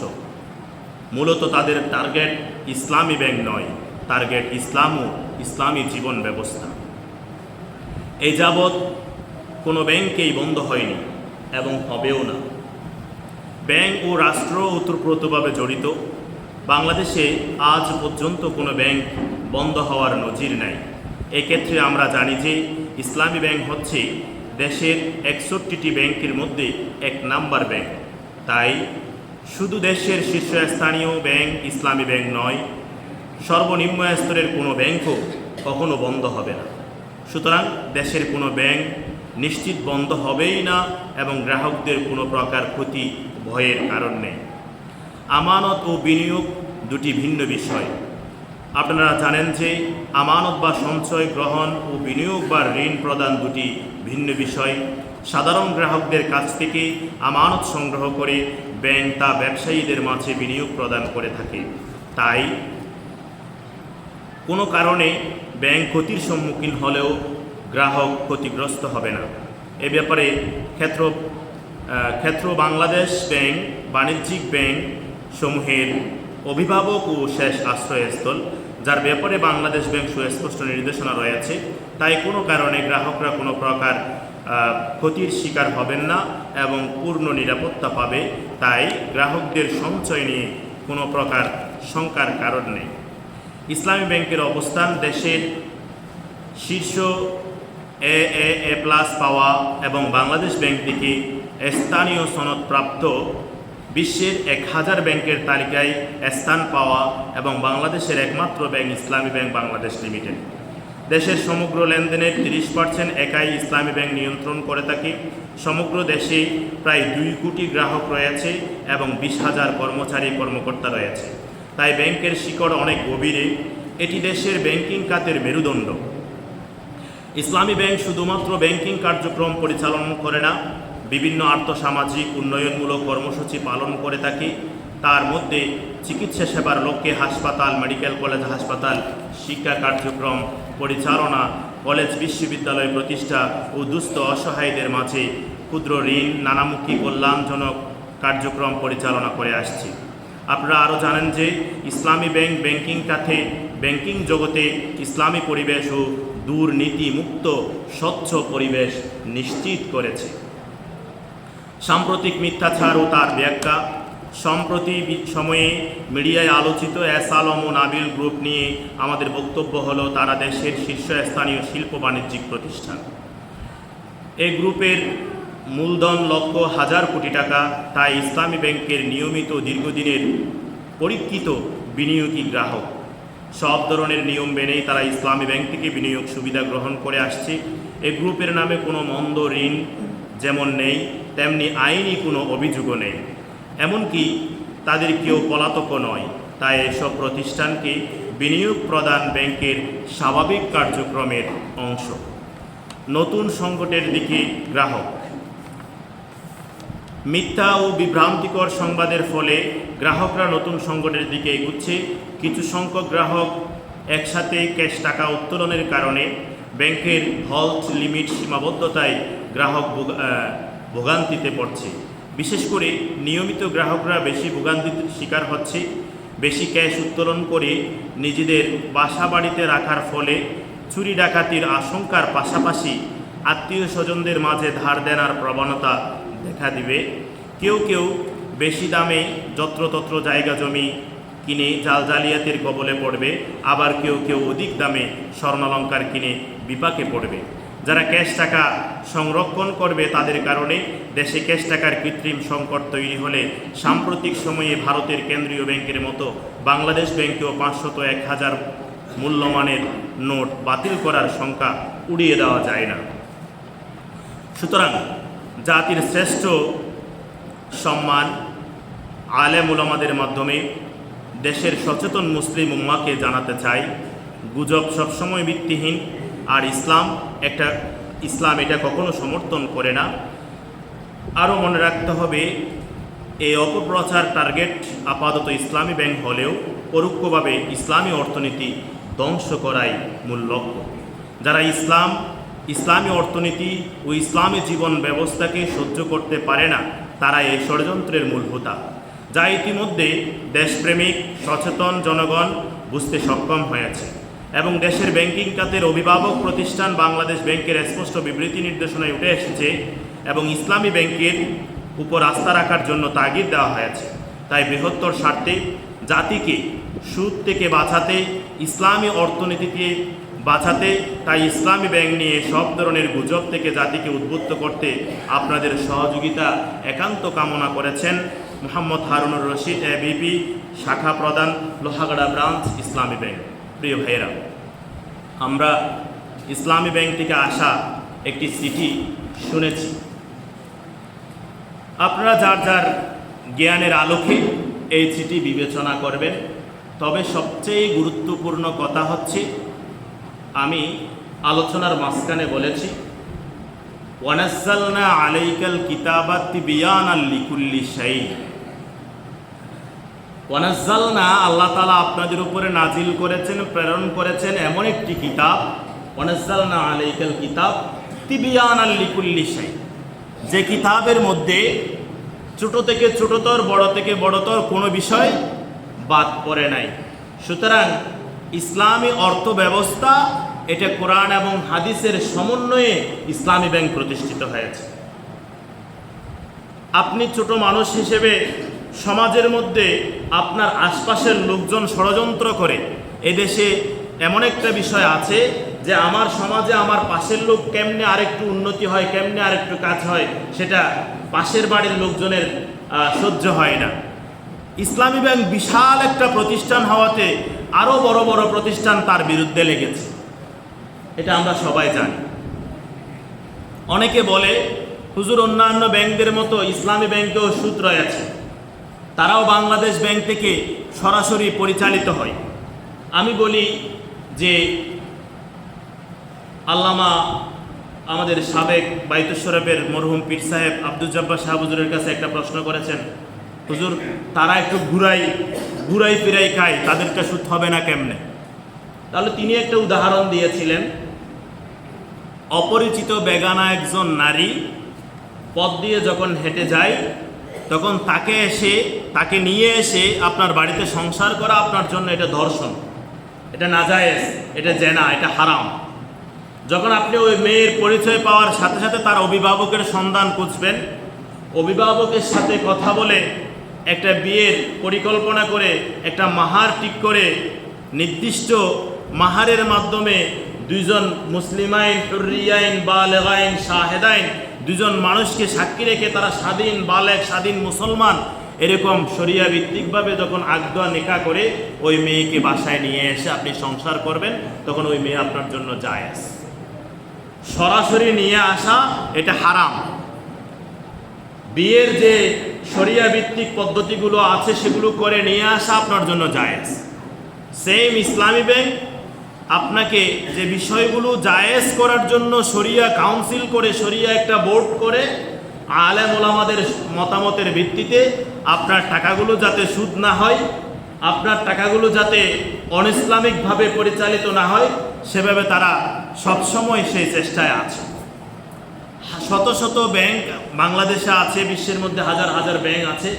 মূলত তাদের টার্গেট ইসলামী ব্যাংক নয়, টার্গেট ইসলাম ও ইসলামী জীবন ব্যবস্থা। এই যাবৎ কোনো ব্যাংকেই বন্ধ হয়নি এবং হবেও না। ব্যাংক ও রাষ্ট্র ওতপ্রোতভাবে জড়িত। বাংলাদেশে আজ পর্যন্ত কোনো ব্যাংক বন্ধ হওয়ার নজির নাই। এক্ষেত্রে আমরা জানি যে ইসলামী ব্যাংক হচ্ছে দেশের 61টি ব্যাংকের মধ্যে 1 নাম্বার ব্যাংক। তাই শুধু দেশের শীর্ষস্থানীয় ব্যাংক ইসলামী ব্যাংক নয়, সর্বনিম্ন স্তরের কোনো ব্যাংকও কখনো বন্ধ হবে না। সুতরাং দেশের কোনো ব্যাংক নিশ্চিত বন্ধ হবেই না এবং গ্রাহকদের কোনো প্রকার ক্ষতি ভয়ের কারণ নেই। আমানত ও বিনিয়োগ দুটি ভিন্ন বিষয়। আপনারা জানেন যে আমানত বা সঞ্চয় গ্রহণ ও বিনিয়োগ বা ঋণ প্রদান দুটি ভিন্ন বিষয়। সাধারণ গ্রাহকদের কাছ থেকে আমানত সংগ্রহ করে ব্যাংক তা ব্যবসায়ীদের মাঝে বিনিয়োগ প্রদান করে থাকে। তাই কোনো কারণে ব্যাংক ক্ষতির সম্মুখীন হলেও গ্রাহক ক্ষতিগ্রস্ত হবে না। এ ব্যাপারে ক্ষেত্র বাংলাদেশ ব্যাংক বাণিজ্যিক ব্যাংক সমূহের অভিভাবক ও শেষ আশ্রয়স্থল, যার ব্যাপারে বাংলাদেশ ব্যাংক সুস্পষ্ট নির্দেশনা রয়েছে। তাই কোনো কারণে গ্রাহকরা কোনো প্রকার ক্ষতির শিকার হবেন না এবং পূর্ণ নিরাপত্তা পাবে। তাই গ্রাহকদের সঞ্চয় নিয়ে কোনো প্রকার শঙ্কার কারণ নেই। ইসলামী ব্যাংকের অবস্থান দেশের শীর্ষ এ প্লাস পাওয়া এবং বাংলাদেশ ব্যাংক থেকে স্থানীয় সনদপ্রাপ্ত বিশ্বের 1000 ব্যাংকের তালিকায় স্থান পাওয়া এবং বাংলাদেশের একমাত্র ব্যাংক ইসলামী ব্যাংক বাংলাদেশ লিমিটেড। দেশের সমগ্র লেনদেনের 30% একাই ইসলামী ব্যাংক নিয়ন্ত্রণ করে থাকে। সমগ্র দেশে প্রায় 2 কোটি গ্রাহক রয়েছে এবং 20,000 কর্মচারী কর্মকর্তা রয়েছে। তাই ব্যাংকের শিকড় অনেক গভীরে। এটি দেশের ব্যাংকিং খাতের মেরুদণ্ড। ইসলামী ব্যাংক শুধুমাত্র ব্যাংকিং কার্যক্রম পরিচালনা করে না, বিভিন্ন আর্থসামাজিক উন্নয়নমূলক কর্মসূচি পালন করে থাকে। তার মধ্যে চিকিৎসা সেবার লক্ষ্যে হাসপাতাল, মেডিকেল কলেজ, হাসপাতাল, শিক্ষা কার্যক্রম পরিচালনা, কলেজ বিশ্ববিদ্যালয় প্রতিষ্ঠা ও দুস্থ অসহায়দের মাঝে ক্ষুদ্র ঋণ, নানামুখী কল্যাণজনক কার্যক্রম পরিচালনা করে আসছে। আপনারা আরও জানেন যে ইসলামী ব্যাংক ব্যাংকিং খাতে, ব্যাংকিং জগতে ইসলামী পরিবেশ ও দুর্নীতিমুক্ত স্বচ্ছ পরিবেশ নিশ্চিত করেছে। সাম্প্রতিক মিথ্যাচার ও তার ব্যাখ্যা। সম্প্রতি সময়ে মিডিয়ায় আলোচিত এস আলম ও নাবিল গ্রুপ নিয়ে আমাদের বক্তব্য হলো, তারা দেশের শীর্ষস্থানীয় শিল্প বাণিজ্যিক প্রতিষ্ঠান। এই গ্রুপের মূলধন লক্ষ হাজার কোটি টাকা। তাই ইসলামী ব্যাংকের নিয়মিত দীর্ঘদিনের পরীক্ষিত বিনিয়োগী গ্রাহক। সব ধরনের নিয়ম মেনেই তারা ইসলামী ব্যাংক থেকে বিনিয়োগ সুবিধা গ্রহণ করে আসছে। এই গ্রুপের নামে কোনো মন্দ ঋণ যেমন নেই, তেমনি আইনি কোনো অভিযোগও নেই। এমনকি তাদের কেউ পলাতকও নয়। তাই এসব প্রতিষ্ঠানকে বিনিয়োগ প্রদান ব্যাংকের স্বাভাবিক কার্যক্রমের অংশ। নতুন সংকটের দিকে গ্রাহক। মিথ্যা ও বিভ্রান্তিকর সংবাদের ফলে গ্রাহকরা নতুন সংকটের দিকে এগুচ্ছে। কিছু সংখ্যক গ্রাহক একসাথে ক্যাশ টাকা উত্তোলনের কারণে ব্যাংকের হল্ট লিমিট সীমাবদ্ধতায় গ্রাহক ভোগান্তিতে পড়ছে। বিশেষ করে নিয়মিত গ্রাহকরা বেশি ভোগান্তির শিকার হচ্ছে। বেশি ক্যাশ উত্তোলন করে নিজেদের বাসা বাড়িতে রাখার ফলে চুরি ডাকাতির আশঙ্কার পাশাপাশি আত্মীয় স্বজনদের মাঝে ধার দেনার প্রবণতা দেখা দিবে। কেউ কেউ বেশি দামে যত্রতত্র জায়গা জমি কিনে জালিয়াতির কবলে পড়বে, আবার কেউ কেউ অধিক দামে স্বর্ণালঙ্কার কিনে বিপাকে পড়বে। যারা ক্যাশ টাকা সংরক্ষণ করবে তাদের কারণে দেশে ক্যাশ টাকার কৃত্রিম সংকট তৈরি হলে সাম্প্রতিক সময়ে ভারতের কেন্দ্রীয় ব্যাংকের মতো বাংলাদেশ ব্যাংকেও 500-1000 মূল্যমানের নোট বাতিল করার সংখ্যা উড়িয়ে দেওয়া যায় না। সুতরাং জাতির শ্রেষ্ঠ সম্মান আলেম উলামাদের মাধ্যমে দেশের সচেতন মুসলিম উম্মাকে জানাতে চাই, গুজব সবসময় ভিত্তিহীন, আর ইসলাম এটা কখনো সমর্থন করে না। আরও মনে রাখতে হবে, এই অপপ্রচার টার্গেট আপাতত ইসলামী ব্যাংক হলেও পরোক্ষভাবে ইসলামী অর্থনীতি ধ্বংস করাই মূল লক্ষ্য। যারা ইসলামী অর্থনীতি ও ইসলামী জীবন ব্যবস্থাকে সহ্য করতে পারে না, তারা এই ষড়যন্ত্রের মূল হোতা, যা ইতিমধ্যে দেশপ্রেমিক সচেতন জনগণ বুঝতে সক্ষম হয়েছে এবং দেশের ব্যাংকিং খাতের অভিভাবক প্রতিষ্ঠান বাংলাদেশ ব্যাংকের স্পষ্ট বিবৃতি নির্দেশনায় উঠে এসেছে এবং ইসলামী ব্যাংকের উপর আস্থা রাখার জন্য তাগিদ দেওয়া হয়েছে। তাই বৃহত্তর স্বার্থে জাতিকে সুদ থেকে বাঁচাতে, ইসলামী অর্থনীতিকে বাঁচাতে, তাই ইসলামী ব্যাংক নিয়ে সব ধরনের গুজব থেকে জাতিকে উদ্বুদ্ধ করতে আপনাদের সহযোগিতা একান্ত কামনা করেছেন মোহাম্মদ হারুনুর রশিদ, এবিপি, শাখা প্রধান, লোহাগাড়া ব্রাঞ্চ, ইসলামী ব্যাংক। প্রিয় ভাইয়েরা, আমরা ইসলামী ব্যাংক থেকে আসা একটি চিঠি শুনেছি। আপনারা যার যার জ্ঞানের আলোকে এই চিঠি বিবেচনা করবেন। তবে সবচেয়ে গুরুত্বপূর্ণ কথা হচ্ছে, আমি আলোচনার মাঝখানে বলেছি, ওয়ানাজ্জালনা আলাইকাল কিতাবা তিবিয়ানাল লিকুল্লি শাই। ওয়ানাজ্জালনা, আল্লাহ তাআলা আপনাদের উপরে নাজিল করেছেন, প্রেরণ করেছেন এমন একটি কিতাব, ওয়ানাজ্জালনা আলাইকাল কিতাব তিবিয়ানাল লিকুল্লি শাই, যে কিতাবের মধ্যে ছোট থেকে ছোটতর, বড় থেকে বড়তর কোনো বিষয় বাদ পড়ে নাই। সুতরাং ইসলামী অর্থ ব্যবস্থা এটা কোরআন এবং হাদিসের সমন্বয়ে ইসলামী ব্যাংক প্রতিষ্ঠিত হয়েছে। আপনি ছোট মানুষ হিসেবে সমাজের মধ্যে আপনার আশপাশের লোকজন ষড়যন্ত্র করে, এদেশে এমন একটা বিষয় আছে যে আমার সমাজে আমার পাশের লোক কেমনে আরেকটু উন্নতি হয়, কেমনে আরেকটু কাজ হয়, সেটা পাশের বাড়ির লোকজনের সহ্য হয় না। ইসলামী ব্যাংক বিশাল একটা প্রতিষ্ঠান হওয়াতে আরও বড় বড় প্রতিষ্ঠান তার বিরুদ্ধে লেগেছে, এটা আমরা সবাই জানি। অনেকে বলে, হুজুর অন্যান্য ব্যাংকদের মতো ইসলামী ব্যাংকেও সুদ রয়েছে, তারাও বাংলাদেশ ব্যাংক থেকে সরাসরি পরিচালিত হয়। আমি বলি যে আল্লামা আমাদের সাবেক বাইতুল শরীফের মরহুম পীর সাহেব আব্দুল জব্বার শাহ হুজুরের কাছে একটা প্রশ্ন করেছেন, হুজুর তারা একটু ঘুরাই ফিরাই খায়, তাদেরটা সুদ হবে না কেমনে? তাহলে তিনি একটা উদাহরণ দিয়েছিলেন, অপরিচিত বেগানা একজন নারী পথ দিয়ে যখন হেঁটে যায়, তখন তাকে নিয়ে এসে আপনার বাড়িতে সংসার করা আপনার জন্য এটা ধর্ষণ, এটা নাজায়েজ, এটা জেনা, এটা হারাম। যখন আপনি ওই মেয়ের পরিচয় পাওয়ার সাথে সাথে তার অভিভাবকের সন্ধান খুঁজবেন, অভিভাবকের সাথে কথা বলে একটা বিয়ের পরিকল্পনা করে একটা মাহার ঠিক করে নির্দিষ্ট মাহারের মাধ্যমে দুইজন মুসলিমাইন, হুররিয়াইন, বালেগাইন, শাহেদাইন, দুজন মানুষকে সাক্ষী রেখে তারা স্বাধীন বালেগ, স্বাধীন মুসলমান, এরকম শরিয়া ভিত্তিকভাবে যখন আগদা নিকাহ করে ওই মেয়েকে বাসায় নিয়ে এসে আপনি সংসার করবেন, তখন ওই মেয়ে আপনার জন্য জায়েজ। সরাসরি নিয়ে আসা এটা হারাম। বিয়ের যে শরিয়া ভিত্তিক পদ্ধতিগুলো আছে সেগুলো করে নিয়ে আসা আপনার জন্য জায়েজ। সেম ইসলামী ব্যাংক আপনাকে যে বিষয়গুলো জায়েজ করার জন্য শরিয়া কাউন্সিল করে, শরিয়া একটা বোর্ড করে, আলেম ওলামাদের মতামতের ভিত্তিতে আপনার টাকাগুলো যাতে সুদ না হয়, আপনার টাকাগুলো যাতে অনইসলামিকভাবে পরিচালিত না হয়, সেভাবে তারা সবসময় সেই চেষ্টায় আছে। শত শত ব্যাংক বাংলাদেশে আছে, বিশ্বের মধ্যে হাজার হাজার ব্যাংক আছে,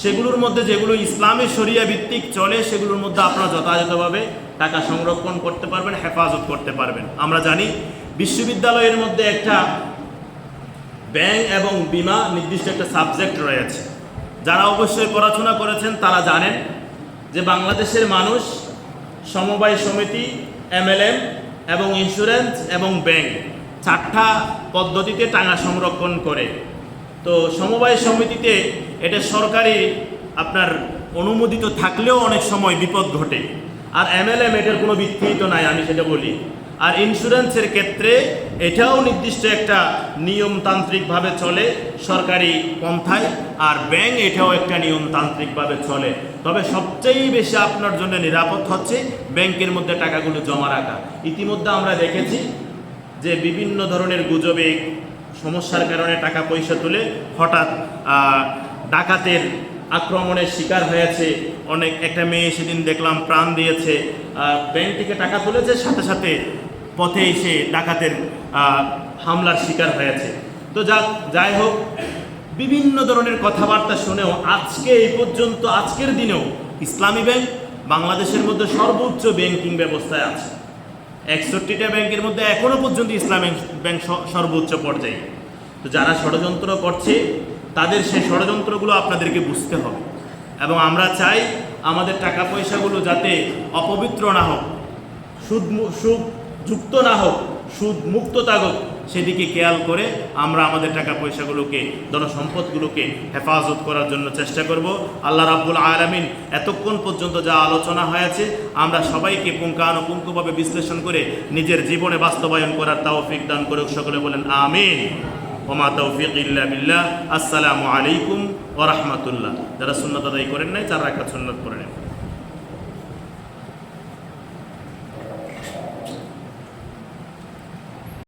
সেগুলোর মধ্যে যেগুলো ইসলামী শরিয়া ভিত্তিক চলে সেগুলোর মধ্যে আপনারা যথাযথভাবে টাকা সংরক্ষণ করতে পারবেন, হেফাজত করতে পারবেন। আমরা জানি বিশ্ববিদ্যালয়ের মধ্যে একটা ব্যাংক এবং বিমা নির্দিষ্ট একটা সাবজেক্ট রয়েছে। যারা অবশ্যই পড়াশোনা করেছেন তারা জানেন যে বাংলাদেশের মানুষ সমবায় সমিতি, এমএলএম এবং ইন্স্যুরেন্স এবং ব্যাংক 4টা পদ্ধতিতে টাকা সংরক্ষণ করে। তো সমবায় সমিতিতে এটা সরকারি আপনার অনুমোদিত থাকলেও অনেক সময় বিপদ ঘটে, আর এমএলএম এটার কোনো ভিত্তিই তো নাই, আমি সেটা বলি। আর ইন্স্যুরেন্সের ক্ষেত্রে এটাও নির্দিষ্ট একটা নিয়মতান্ত্রিকভাবে চলে সরকারি পন্থায়, আর ব্যাংক এটাও একটা নিয়মতান্ত্রিকভাবে চলে। তবে সবচেয়ে বেশি আপনার জন্য নিরাপদ হচ্ছে ব্যাংকের মধ্যে টাকাগুলো জমা রাখা। ইতিমধ্যে আমরা দেখেছি যে বিভিন্ন ধরনের গুজবে সমস্যার কারণে টাকা পয়সা তুলে হঠাৎ ডাকাতের আক্রমণের শিকার হয়েছে অনেক। একটা মেয়ে সেদিন দেখলাম প্রাণ দিয়েছে, ব্যাংক থেকে টাকা তুলেছে, সাথে সাথে পথে এসে ডাকাতের হামলার শিকার হয়েছে। তো যাই হোক, বিভিন্ন ধরনের কথাবার্তা শুনেও আজকে এই পর্যন্ত, আজকের দিনেও ইসলামী ব্যাংক বাংলাদেশের মধ্যে সর্বোচ্চ ব্যাংকিং ব্যবস্থায় আছে। 61টা ব্যাংকের মধ্যে এখনও পর্যন্ত ইসলামী ব্যাংক সর্বোচ্চ পর্যায়ে। তো যারা ষড়যন্ত্র করছে তাদের সেই ষড়যন্ত্রগুলো আপনাদেরকে বুঝতে হবে, এবং আমরা চাই আমাদের টাকা পয়সাগুলো যাতে অপবিত্র না হোক, সুদ যুক্ত না হোক, সুদ মুক্ত থাকুক, সেদিকে খেয়াল করে আমরা আমাদের টাকা পয়সাগুলোকে, ধনসম্পদগুলোকে হেফাজত করার জন্য চেষ্টা করব। আল্লাহ রাব্বুল আলামিন এতক্ষণ পর্যন্ত যা আলোচনা হয়েছে আমরা সবাইকে পুঙ্খানুপুঙ্খভাবে বিশ্লেষণ করে নিজের জীবনে বাস্তবায়ন করার তৌফিক দান করে। সকলে বলেন আমিন। ওমা তৌফিক ইল্লা বিল্লাহ। আসসালামু আলাইকুম ওয়া রাহমাতুল্লাহ। যারা সুন্নাত আদায় করেন নাই 4 রাকাত সুন্নাত পড়ে নেন।